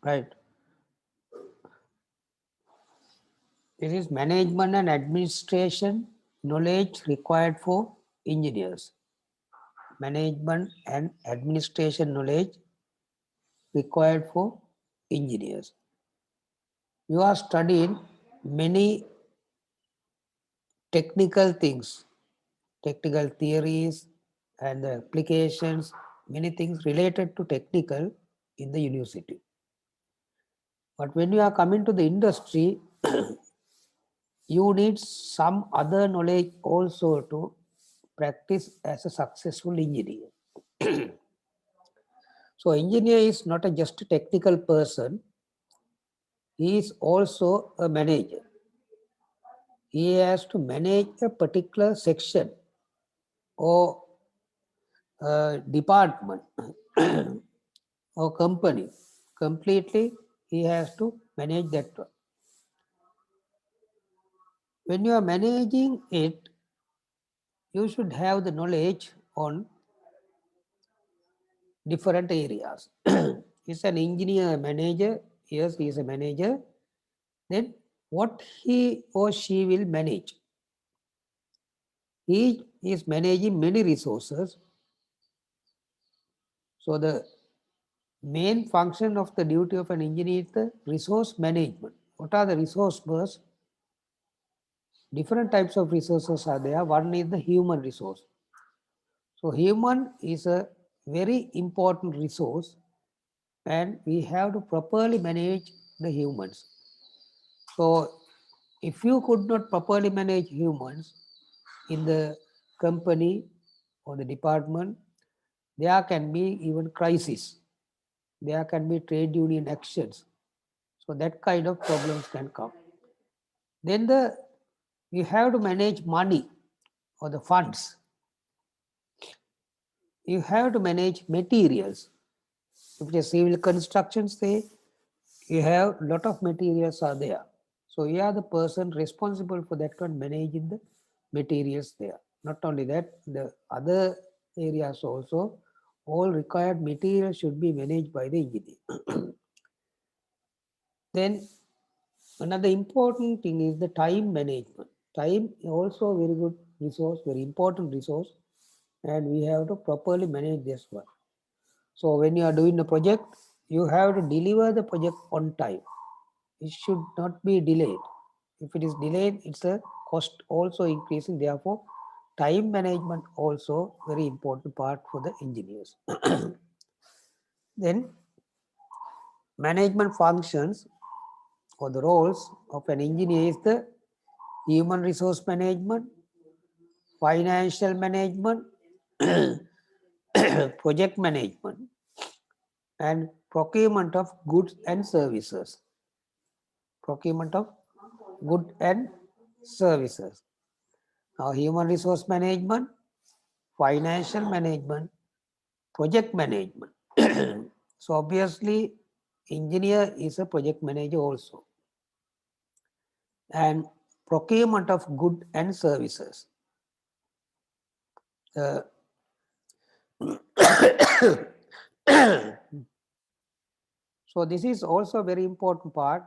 right? This is management and administration knowledge required for engineers. Management and administration knowledge required for engineers. You are studying many technical things, technical theories and the applications, many things related to technical in the university. But when you are coming to the industry, you need some other knowledge also to practice as a successful engineer. So engineer is not just a technical person, he is also a manager. He has to manage a particular section or department or company. Completely he has to manage that one. When you are managing it, you should have the knowledge on different areas. He's an engineer manager, yes, he is a manager. Then what he or she will manage? He is managing many resources. So the main function of the duty of an engineer is the resource management. What are the resources? Different types of resources are there. One is the human resource. So human is a very important resource and we have to properly manage the humans. So if you could not properly manage humans in the company or the department, there can be even crisis. There can be trade union actions. So that kind of problems can come. Then you have to manage money or the funds. You have to manage materials. If it is civil construction, say, you have lot of materials are there. So you are the person responsible for that one, managing the materials there. Not only that, the other areas also, all required materials should be managed by the engineer. Then another important thing is the time management. Time is also a very good resource, very important resource, and we have to properly manage this one. So when you are doing a project, you have to deliver the project on time. It should not be delayed. If it is delayed, it's a cost also increasing. Therefore, time management also very important part for the engineers. Then management functions or the roles of an engineer is the human resource management, financial management, project management, and procurement of goods and services. Procurement of goods and services. Now, human resource management, financial management, project management. So obviously, engineer is a project manager also. And procurement of goods and services. Uh, so this is also a very important part.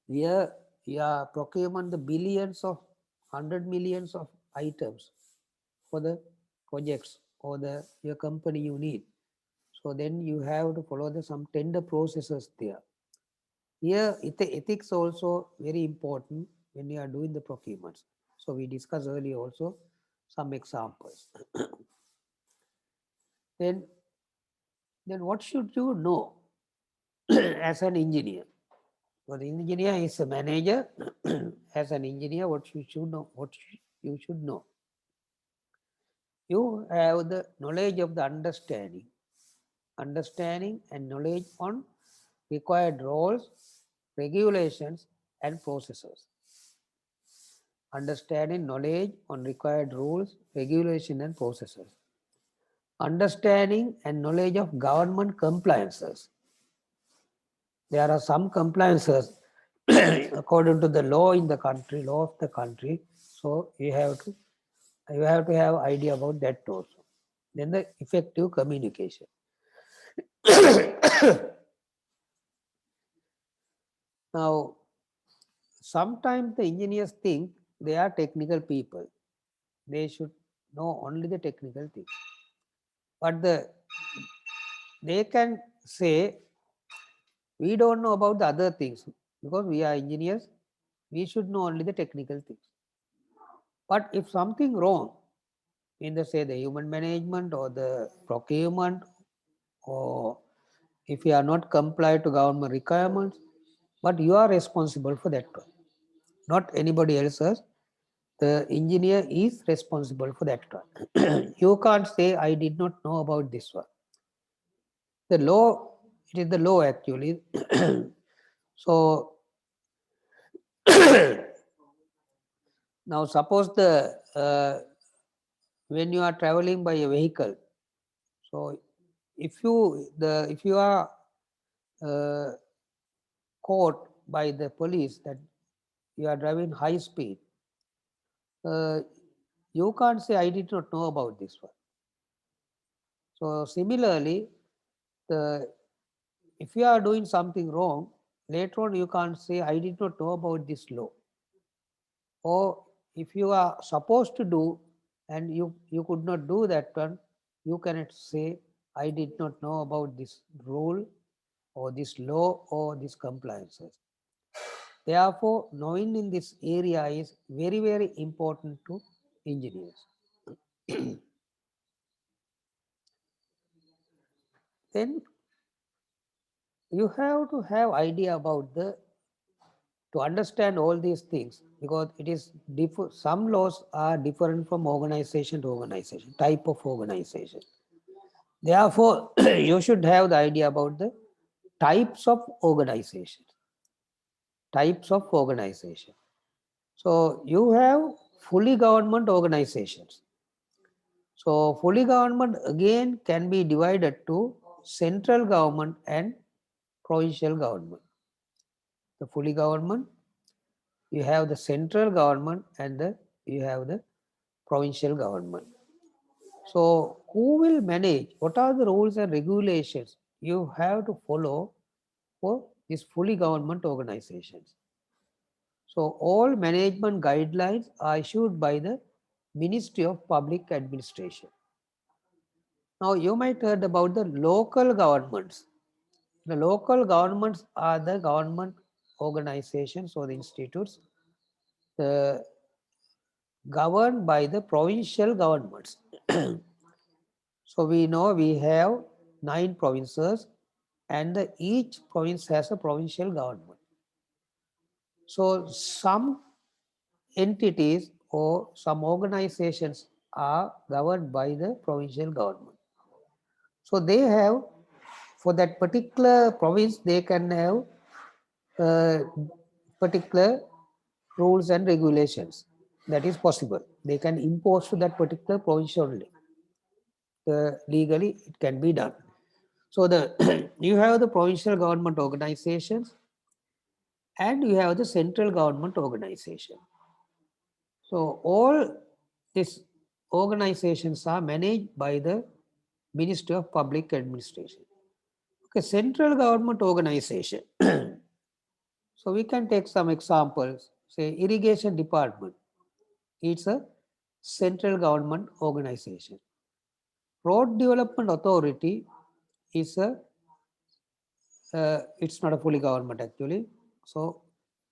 Where we are procurement the billions of 100 millions of items for the projects or your company you need. So then you have to follow some tender processes there. Here ethics also very important when you are doing the procurements. So we discussed earlier also some examples. then what should you know as an engineer? So the engineer is a manager. As an engineer, what you should know? You should know. You have the knowledge of the understanding and knowledge on required roles, regulations, and processes. Understanding, knowledge on required rules, regulation, and processes. Understanding and knowledge of government compliances. There are some compliances according to the law in the country, law of the country. So you have to have idea about that also. Then the effective communication. Now, sometimes the engineers think they are technical people. They should know only the technical things. But they can say, we don't know about the other things because we are engineers. We should know only the technical things. But if something wrong in the say the human management or the procurement, or if you are not complied to government requirements, but you are responsible for that one, not anybody else's. The engineer is responsible for that one. You can't say I did not know about this one. The law, it is the law actually. So now suppose the when you are traveling by a vehicle, so if you are uh, caught by the police that you are driving high speed, uh, you can't say I did not know about this one. So similarly, the if you are doing something wrong, later on you can't say I did not know about this law. Or if you are supposed to do and you could not do that one, you cannot say I did not know about this rule or this law or these compliances. Therefore, knowing in this area is very, very important to engineers. Then you have to have idea about the to understand all these things, because it is some laws are different from organization to organization, type of organization. Therefore, you should have the idea about the types of organization. Types of organization. So you have fully government organizations. So fully government again can be divided to central government and provincial government. The fully government, you have the central government and you have the provincial government. So who will manage? What are the rules and regulations you have to follow for these fully government organizations? So all management guidelines are issued by the Ministry of Public Administration. Now you might heard about the local governments. The local governments are the government organizations or the institutes governed by the provincial governments. So we know we have 9 provinces and each province has a provincial government. So some entities or some organizations are governed by the provincial government. So they have, for that particular province, they can have particular rules and regulations. That is possible. They can impose to that particular province only. Legally, it can be done. So the you have the provincial government organizations and you have the central government organization. So all these organizations are managed by the Ministry of Public Administration. Okay, central government organization. So we can take some examples. Say irrigation department. It's a central government organization. Road Development Authority is it's not a fully government actually. So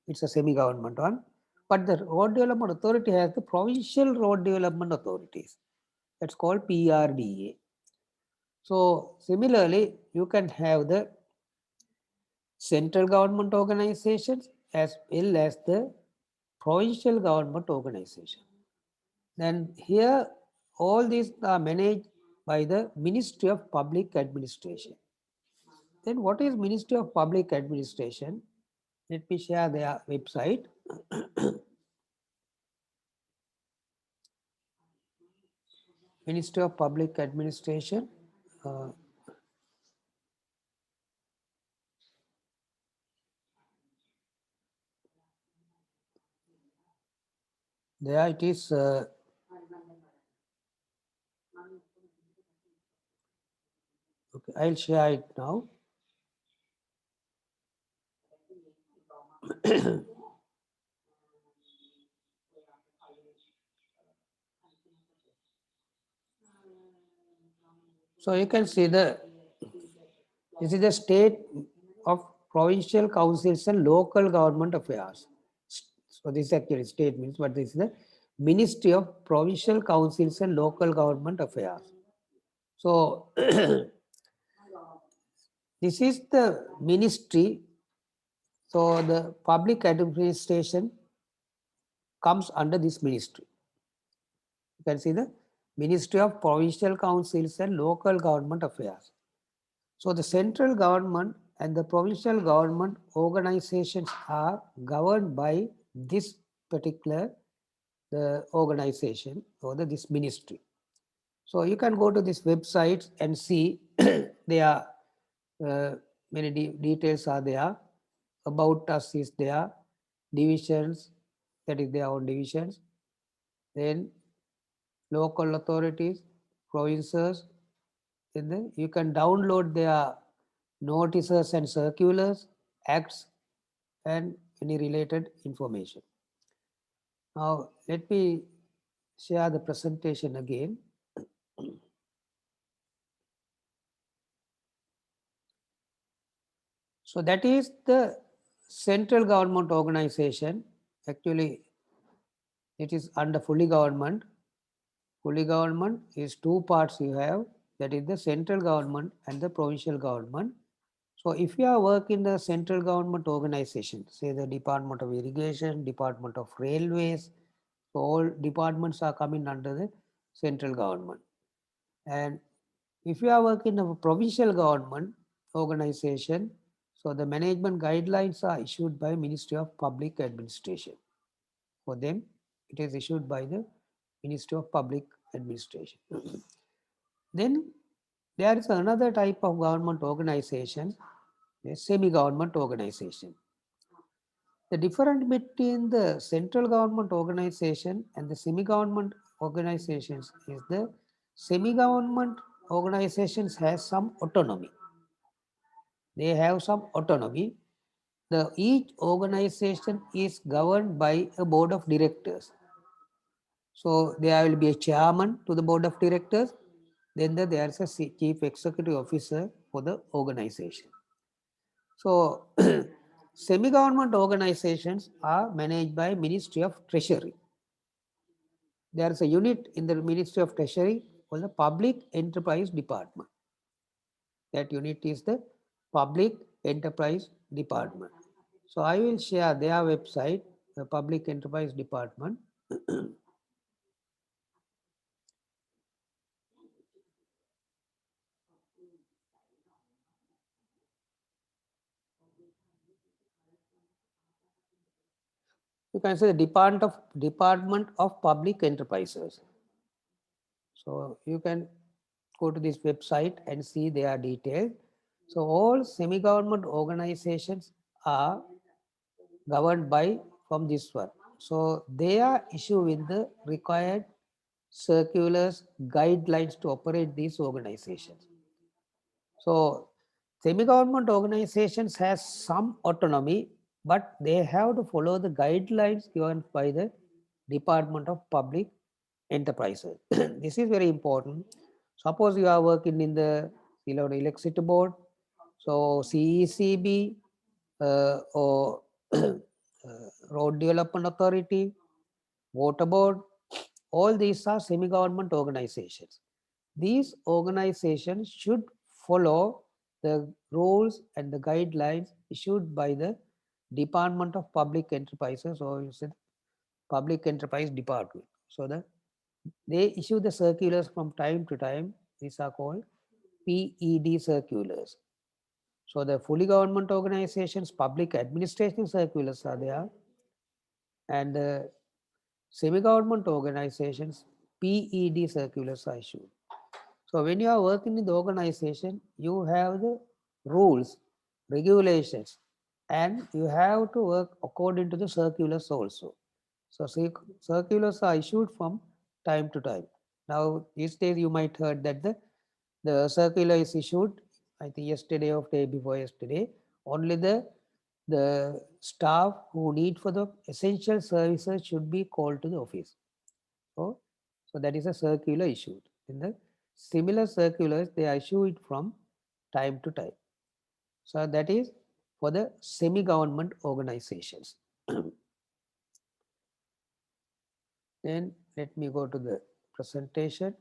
it's a semi-government one. But the Road Development Authority has the provincial road development authorities. That's called PRDA. So similarly, you can have the central government organizations as well as the provincial government organization. Then here, all these are managed by the Ministry of Public Administration. Then what is Ministry of Public Administration? Let me share their website. Ministry of Public Administration. Uh, there it is. Okay, I'll share it now. So you can see this is the state of provincial councils and local government affairs. So this is actually state means, but this is the Ministry of Provincial Councils and Local Government Affairs. So this is the ministry. So the public administration comes under this ministry. You can see the Ministry of Provincial Councils and Local Government Affairs. So the central government and the provincial government organizations are governed by this particular the organization or this ministry. So you can go to this website and see there are many details are there. About us is there, divisions, that is their own divisions. Then local authorities, provinces. Then you can download their notices and circulars, acts, and any related information. Now let me share the presentation again. So that is the central government organization. Actually, it is under fully government. Fully government is two parts you have, that is the central government and the provincial government. So if you are working in the central government organization, say the Department of Irrigation, Department of Railways, so all departments are coming under the central government. And if you are working in a provincial government organization, so the management guidelines are issued by Ministry of Public Administration. For them, it is issued by the Ministry of Public Administration. Then there is another type of government organization, a semi-government organization. The difference between the central government organization and the semi-government organizations is the semi-government organizations has some autonomy. They have some autonomy. Each organization is governed by a board of directors. So there will be a chairman to the board of directors. Then there is a chief executive officer for the organization. So semi-government organizations are managed by Ministry of Treasury. There is a unit in the Ministry of Treasury called the Public Enterprise Department. That unit is the Public Enterprise Department. So I will share their website, the Public Enterprise Department. You can say the Department of Public Enterprises. So you can go to this website and see their details. So all semi-government organizations are governed by from this one. So they are issuing the required circulars, guidelines to operate these organizations. So semi-government organizations has some autonomy, but they have to follow the guidelines given by the Department of Public Enterprises. This is very important. Suppose you are working in the Electricity Board, so CECB or Road Development Authority, Water Board, all these are semi-government organizations. These organizations should follow the rules and the guidelines issued by the Department of Public Enterprises, or you said Public Enterprise Department. So they issue the circulars from time to time. These are called PED circulars. So the fully government organizations, public administration circulars are there, and the semi-government organizations, PED circulars are issued. So when you are working in the organization, you have the rules, regulations, and you have to work according to the circulars also. So circulars are issued from time to time. Now these days you might heard that the circular is issued, I think yesterday or day before yesterday. Only the the staff who need for the essential services should be called to the office. So, so that is a circular issued. In the similar circulars, they issue it from time to time. So that is for the semi-government organizations. Then let me go to the presentation.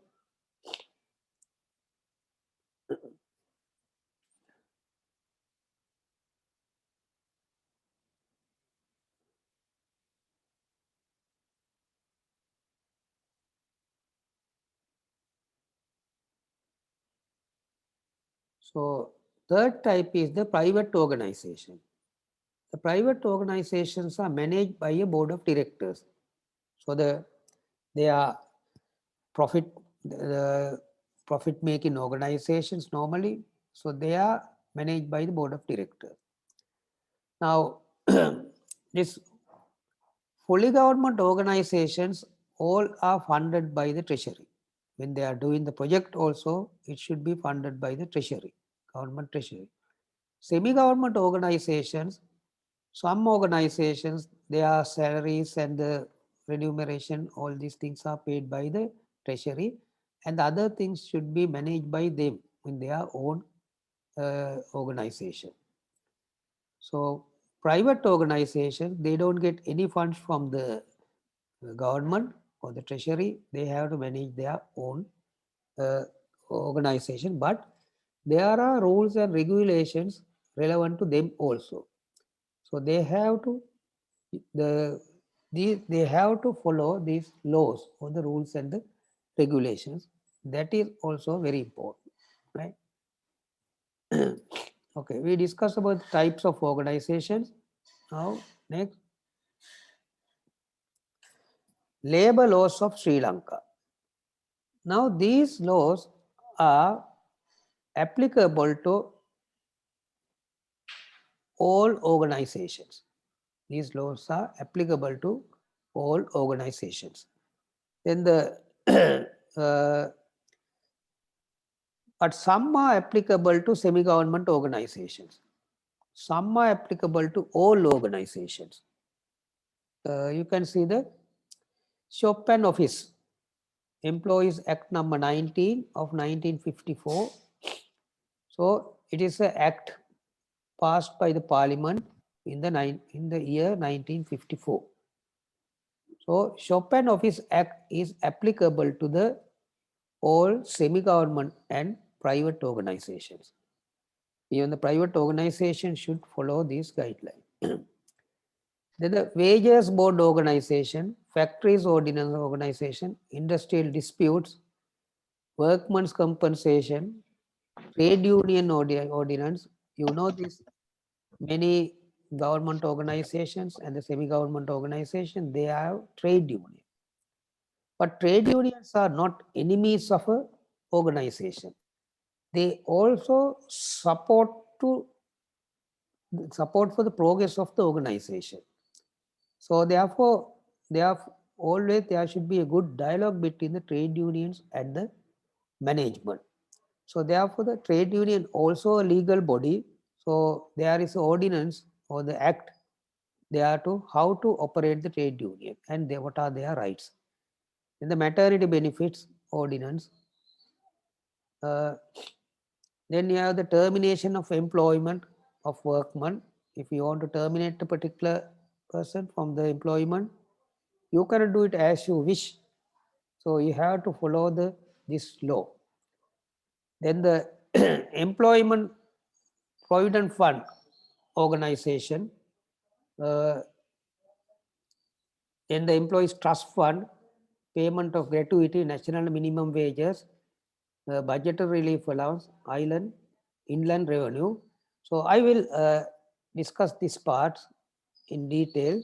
So third type is the private organization. The private organizations are managed by a board of directors. So they are profit profit making organizations normally. So they are managed by the board of directors. Now this fully government organizations all are funded by the treasury. When they are doing the project also, it should be funded by the treasury, government treasury. Semi-government organizations, some organizations, their salaries and the remuneration, all these things are paid by the treasury, and the other things should be managed by them in their own organization. So private organizations, they don't get any funds from the government or the treasury. They have to manage their own uh, organization, but there are rules and regulations relevant to them also. So they have to they have to follow these laws or the rules and the regulations. That is also very important, right? Okay, we discussed about the types of organizations. Now next, labor laws of Sri Lanka. Now these laws are applicable to all organizations. These laws are applicable to all organizations. Then the but some are applicable to semi-government organizations. Some are applicable to all organizations. You can see the Shop and Office Employees Act number 19 of 1954. So it is an act passed by the Parliament in the year 1954. So Shop and Office Act is applicable to the all semi-government and private organizations. Even the private organization should follow these guidelines. Then the Wages Board Organization, Factories Ordinance Organization, Industrial Disputes, Workmen's Compensation, Trade Union Ordinance. You know this, many government organizations and the semi-government organization, they have trade union. But trade unions are not enemies of a organization. They also support for the progress of the organization. So therefore, always there should be a good dialogue between the trade unions and the management. So therefore, the trade union also a legal body. So there is an ordinance or the act there to how to operate the trade union and what are their rights. In the maternity benefits ordinance, uh, then you have the termination of employment of workmen. If you want to terminate a particular person from the employment, you cannot do it as you wish. So you have to follow this law. Then the employment provident fund organization, uh, then the employees trust fund, payment of gratuity, national minimum wages, budgetary relief allowance, inland revenue. So I will discuss this part in detail.